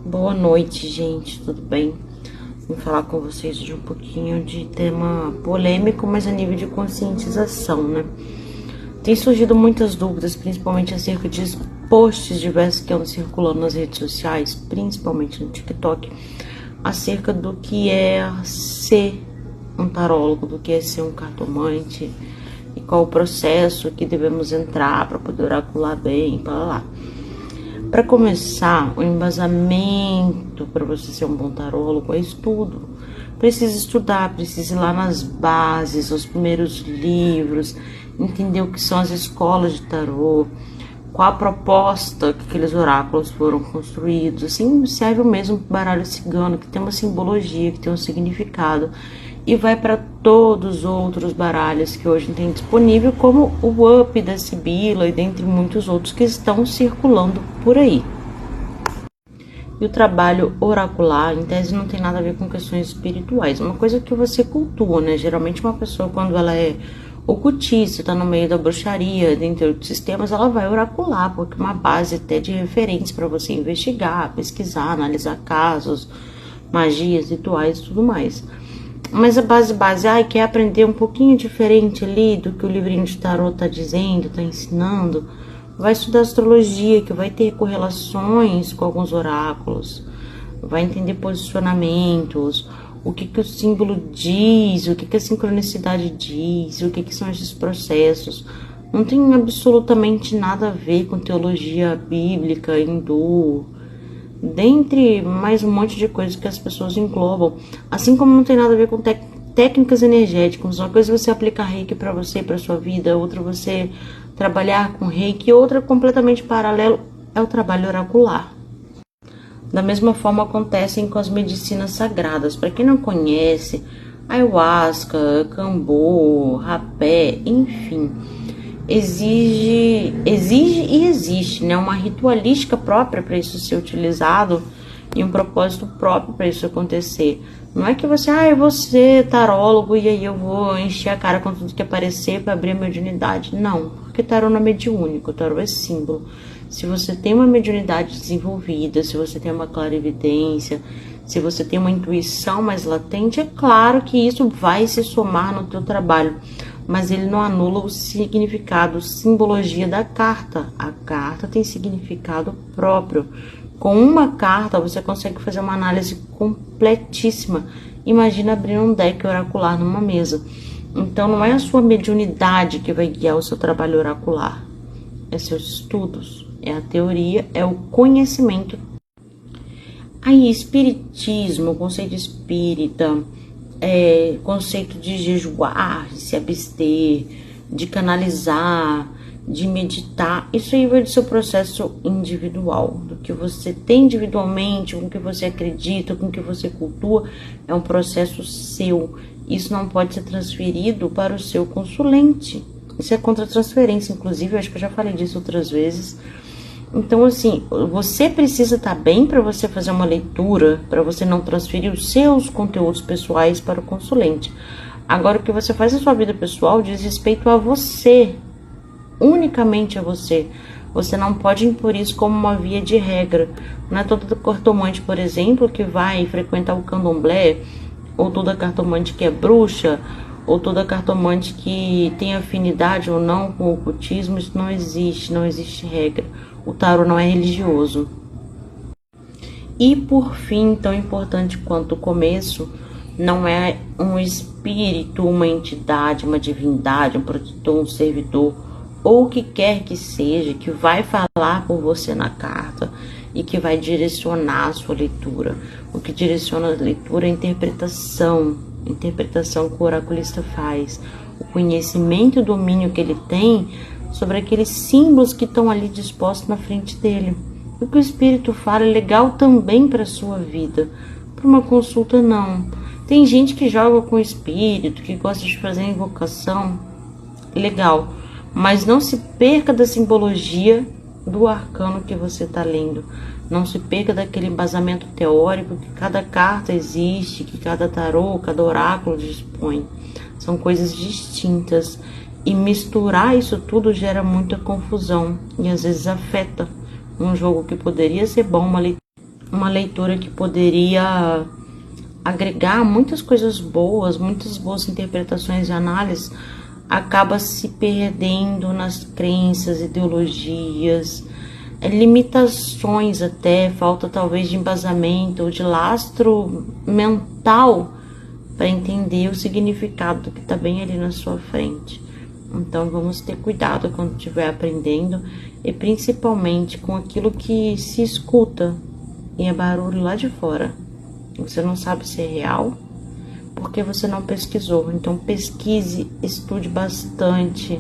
Boa noite, gente, tudo bem? Vou falar com vocês de um pouquinho de tema polêmico, mas a nível de conscientização, né? Tem surgido muitas dúvidas, principalmente acerca de posts diversos que andam circulando nas redes sociais, principalmente no TikTok, acerca do que é ser um tarólogo, do que é ser um cartomante e qual o processo que devemos entrar para poder oracular bem, para lá. Para começar, o embasamento para você ser um bom tarólogo é estudo. Precisa estudar, precisa ir lá nas bases, os primeiros livros, entender o que são as escolas de tarô, qual a proposta que aqueles oráculos foram construídos. Assim serve o mesmo baralho cigano, que tem uma simbologia, que tem um significado, e vai para todos os outros baralhos que hoje tem disponível, como o Up da Sibila e dentre muitos outros que estão circulando por aí. E o trabalho oracular, em tese, não tem nada a ver com questões espirituais. Uma coisa que você cultua, né? Geralmente uma pessoa, quando ela é ocultista, tá no meio da bruxaria, dentre outros sistemas, ela vai oracular, porque é uma base até de referência para você investigar, pesquisar, analisar casos, magias, rituais e tudo mais. Mas a base, quer aprender um pouquinho diferente ali do que o livrinho de tarô tá dizendo, tá ensinando, vai estudar astrologia, que vai ter correlações com alguns oráculos, vai entender posicionamentos, o que o símbolo diz, o que a sincronicidade diz, o que são esses processos. Não tem absolutamente nada a ver com teologia bíblica, hindu, dentre mais um monte de coisas que as pessoas englobam, assim como não tem nada a ver com técnicas energéticas. Uma coisa é você aplicar reiki para você, para sua vida, outra você trabalhar com reiki, outra completamente paralelo é o trabalho oracular. Da mesma forma acontecem com as medicinas sagradas. Para quem não conhece, ayahuasca, cambô, rapé, enfim, exige e existe, né, uma ritualística própria para isso ser utilizado e um propósito próprio para isso acontecer. Não é que você, eu vou ser tarólogo e aí eu vou encher a cara com tudo que aparecer para abrir a mediunidade. Não, porque tarô não é mediúnico, tarô é símbolo. Se você tem uma mediunidade desenvolvida, se você tem uma clarividência, se você tem uma intuição mais latente, é claro que isso vai se somar no teu trabalho, mas ele não anula o significado, simbologia da carta. A carta tem significado próprio. Com uma carta você consegue fazer uma análise completíssima. Imagina abrir um deck oracular numa mesa. Então não é a sua mediunidade que vai guiar o seu trabalho oracular, é seus estudos, é a teoria, é o conhecimento. Aí, espiritismo, conceito espírita, conceito de jejuar, de se abster, de canalizar, de meditar, isso aí vai do seu processo individual, do que você tem individualmente, com o que você acredita, com o que você cultua, é um processo seu. Isso não pode ser transferido para o seu consulente. Isso é contra transferência, inclusive, eu acho que eu já falei disso outras vezes. Então, assim, você precisa estar bem para você fazer uma leitura, para você não transferir os seus conteúdos pessoais para o consulente. Agora, o que você faz na sua vida pessoal diz respeito a você, unicamente a você. Você não pode impor isso como uma via de regra. Não é todo cartomante, por exemplo, que vai frequentar o candomblé, ou toda cartomante que é bruxa, ou toda cartomante que tem afinidade ou não com o ocultismo. Isso não existe regra. O tarô não é religioso. E por fim, tão importante quanto o começo, não é um espírito, uma entidade, uma divindade, um protetor, um servidor, ou o que quer que seja, que vai falar por você na carta e que vai direcionar a sua leitura. O que direciona a leitura é a interpretação que o oraculista faz, o conhecimento e o domínio que ele tem sobre aqueles símbolos que estão ali dispostos na frente dele. O que o espírito fala é legal também para a sua vida. Para uma consulta, não. Tem gente que joga com o espírito, que gosta de fazer invocação. Legal. Mas não se perca da simbologia do arcano que você está lendo. Não se perca daquele embasamento teórico que cada carta existe, que cada tarô, cada oráculo dispõe. São coisas distintas. E misturar isso tudo gera muita confusão e às vezes afeta um jogo que poderia ser bom, uma leitura que poderia agregar muitas coisas boas, muitas boas interpretações e análises, acaba se perdendo nas crenças, ideologias, limitações até, falta talvez de embasamento ou de lastro mental para entender o significado do que está bem ali na sua frente. Então vamos ter cuidado quando estiver aprendendo e principalmente com aquilo que se escuta e é barulho lá de fora. Você não sabe se é real porque você não pesquisou. Então pesquise, estude bastante,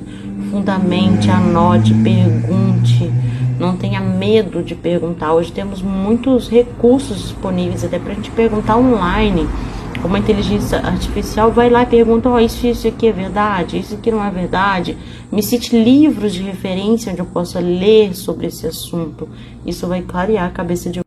fundamente, anote, pergunte. Não tenha medo de perguntar. Hoje temos muitos recursos disponíveis até para a gente perguntar online. Como a inteligência artificial vai lá e pergunta, isso aqui é verdade, isso aqui não é verdade. Me cite livros de referência onde eu possa ler sobre esse assunto. Isso vai clarear a cabeça de